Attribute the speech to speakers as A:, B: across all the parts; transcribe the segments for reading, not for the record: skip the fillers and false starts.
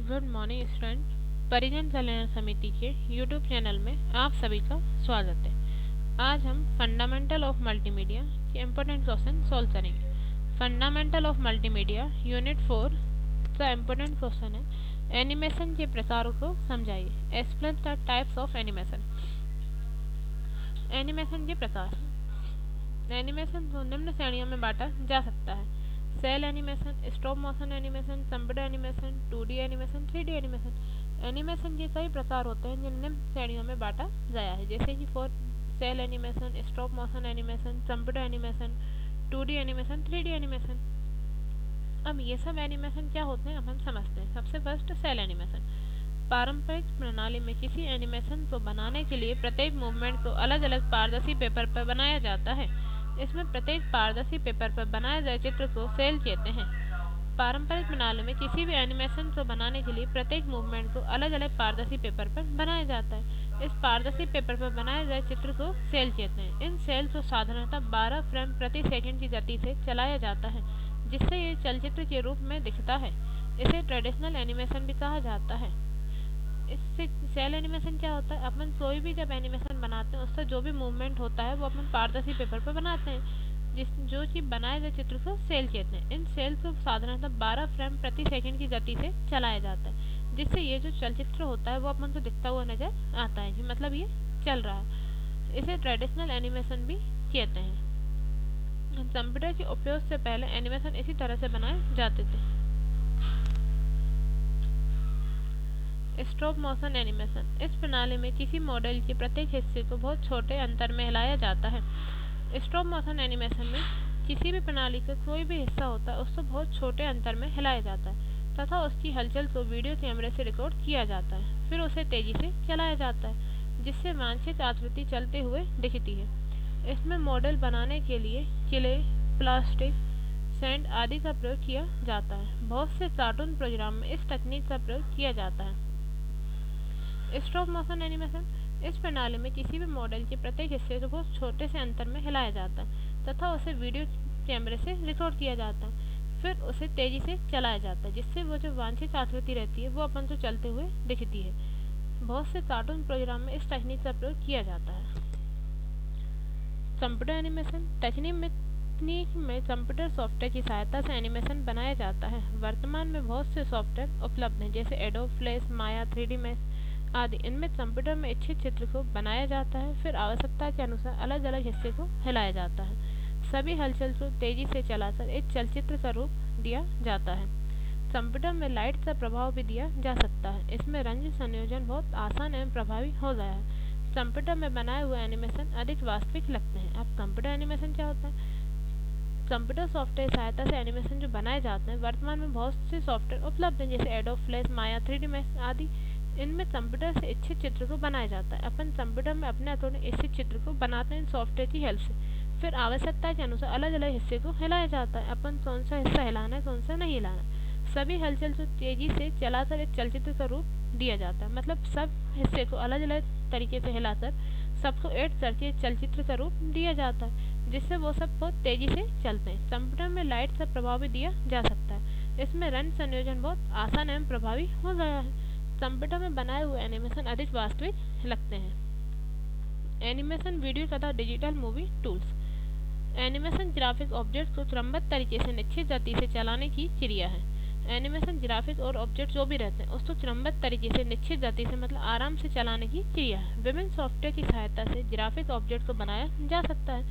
A: Good morning student. परिजन कल्याण समिति के यूट्यूब चैनल में आप सभी का स्वागत है। आज हम फंडामेंटल ऑफ मल्टीमीडिया के इम्पोर्टेंट क्वेश्चन सॉल्व करेंगे। फंडामेंटल ऑफ मल्टीमीडिया यूनिट 4 का इम्पोर्टेंट क्वेश्चन है, एनिमेशन के प्रकारों को समझाइए। Explain the types of animation. Animation के प्रकार। एनिमेशन को निम्न श्रेणियों में बांटा जा सकता है: cel animation, stop motion animation, computer animation, 2D animation, 3D animation. Animation के कई प्रकार होते हैं जिन निम्न श्रेणियों में बांटा गया है, जैसे कि for sale animation, stop motion animation, computer animation, 2D animation, 3D animation. अब ये सब एनिमेशन क्या होते हैं अपन समझते हैं। सबसे फर्स्ट सेल एनिमेशन। पारंपरिक प्रणाली में किसी एनिमेशन को बनाने के लिए प्रत्येक मूवमेंट को अलग अलग पारदर्शी पेपर पर बनाया जाता है। इसमें प्रत्येक पारदर्शी पेपर पर बनाए गए चित्र को सेल कहते हैं। पारंपरिक प्रणाली में किसी भी एनिमेशन को बनाने के लिए प्रत्येक मूवमेंट को अलग अलग पारदर्शी पेपर पर बनाया जाता है। इस पारदर्शी पेपर पर बनाए गए चित्र को सेल कहते हैं। इन सेल को साधारणतः 12 फ्रेम प्रति सेकंड की गति से चलाया जाता है, जिससे ये चलचित्र के रूप में दिखता है। इसे ट्रेडिशनल एनिमेशन भी कहा जाता है। इससे सेल एनिमेशन क्या होता है, अपन कोई भी जब एनिमेशन बनाते हैं उसका जो भी मूवमेंट होता है वो अपन पारदर्शी पेपर पर बनाते हैं, जो कि बनाए गए चित्र को सेल कहते हैं। इन सेल को साधारणतः 12 फ्रेम प्रति सेकंड की गति से चलाया जाता है, जिससे ये जो चलचित्र होता है वो अपन को दिखता हुआ नजर आता है, कि मतलब ये चल रहा है। इसे ट्रेडिशनल एनिमेशन भी कहते हैं। कंप्यूटर के उपयोग से पहले एनिमेशन इसी तरह से बनाए जाते थे। Stop motion animation. इस प्रणाली में किसी मॉडल के प्रत्येक हिस्से को बहुत छोटे अंतर में हिलाया जाता है। स्टॉप मोशन एनिमेशन में किसी भी प्रणाली का कोई भी हिस्सा होता है उसको बहुत छोटे अंतर में हिलाया जाता है तथा उसकी हलचल को वीडियो कैमरे से रिकॉर्ड किया जाता है। फिर उसे तेजी से चलाया जाता है, जिससे वांछित आकृति चलते हुए दिखती है। इसमें मॉडल बनाने के लिए क्ले, प्लास्टिक, सैंड आदि का प्रयोग किया जाता है। बहुत से कार्टून प्रोग्राम में इस तकनीक का प्रयोग किया जाता है। Stop motion animation. इस प्रणाली में किसी भी मॉडल के प्रत्येक हिस्से को बहुत छोटे से अंतर में हिलाया जाता है तथा उसे वीडियो कैमरे से रिकॉर्ड किया जाता है। फिर उसे तेजी से चलाया जाता है, जिससे वो जो वांछित आकृति रहती है वो अपन को चलते हुए दिखती है। बहुत से कार्टून प्रोग्राम में इस तकनीक का प्रयोग किया जाता है। Computer animation. तकनीक में कंप्यूटर सॉफ्टवेयर की सहायता से एनिमेशन बनाया जाता है। वर्तमान में बहुत से सॉफ्टवेयर उपलब्ध हैं, जैसे एडोब फ्लैश, माया, 3D मैक्स आदि। इनमें कंप्यूटर में इच्छित चित्र को बनाया जाता है, फिर आवश्यकता के अनुसार अलग अलग हिस्से को हिलाया जाता है। सभी हलचल को तेजी से चलाकर एक चलचित्र का रूप दिया जाता है। कंप्यूटर में लाइट का प्रभाव भी दिया जा सकता है। इसमें रंग संयोजन बहुत आसान एवं प्रभावी हो गया है। कंप्यूटर में बनाए हुए एनिमेशन अधिक वास्तविक लगते हैं। अब कंप्यूटर एनिमेशन क्या होता है? कंप्यूटर सॉफ्टवेयर की सहायता से एनिमेशन जो बनाए जाते हैं, वर्तमान में बहुत से सॉफ्टवेयर उपलब्ध हैं, जैसे एडोब फ्लैश, माया, 3D मैक्स आदि। इनमें कंप्यूटर से इच्छित चित्र को बनाया जाता है। अपन कंप्यूटर में अपने अकॉर्डिंग इच्छित चित्र को बनाते हैं इन सॉफ्टवेयर की हेल्प से। फिर आवश्यकता के अनुसार अलग अलग हिस्से को हिलाया जाता है। अपन कौन सा हिस्सा हिलाना है, कौन सा नहीं हिलाना। सभी हलचल को तेजी से चलाकर एक चलचित्र का रूप दिया जाता है। मतलब सब हिस्से को अलग अलग तरीके से हिलाकर सबको ऐड करके चलचित्र का रूप दिया जाता है, जिससे वो सब बहुत तेजी से चलते हैं। कंप्यूटर में लाइट का प्रभाव भी दिया जा सकता है। इसमें रंग संयोजन बहुत आसान एवं प्रभावी हो गया है। कंप्यूटर में बनाए हुए एनिमेशन अधिक वास्तविक लगते हैं। एनिमेशन वीडियो तथा digital movie tools. Animation graphic object को क्रमबद्ध तरीके से निश्चित गति से चलाने की क्रिया है। एनिमेशन ग्राफिक और ऑब्जेक्ट जो भी रहते हैं उसको क्रमबद्ध तरीके से निश्चित गति से मतलब आराम से चलाने की क्रिया है। विभिन्न सॉफ्टवेयर की सहायता से ग्राफिक ऑब्जेक्ट को बनाया जा सकता है।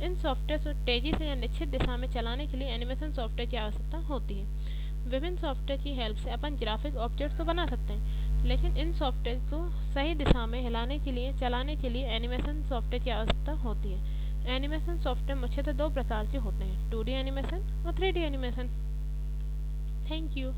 A: इन सॉफ्टवेयर को तेजी से या निश्चित दिशा में चलाने के लिए एनिमेशन सॉफ्टवेयर की आवश्यकता होती है। विभिन्न सॉफ्टवेयर की हेल्प से अपन ग्राफिक ऑब्जेक्ट को बना सकते हैं, लेकिन इन सॉफ्टवेयर को सही दिशा में हिलाने के लिए चलाने के लिए एनिमेशन सॉफ्टवेयर की आवश्यकता होती है। एनिमेशन सॉफ्टवेयर मुख्यतः दो प्रकार के होते हैं: 2D एनिमेशन और 3D एनिमेशन। Thank you.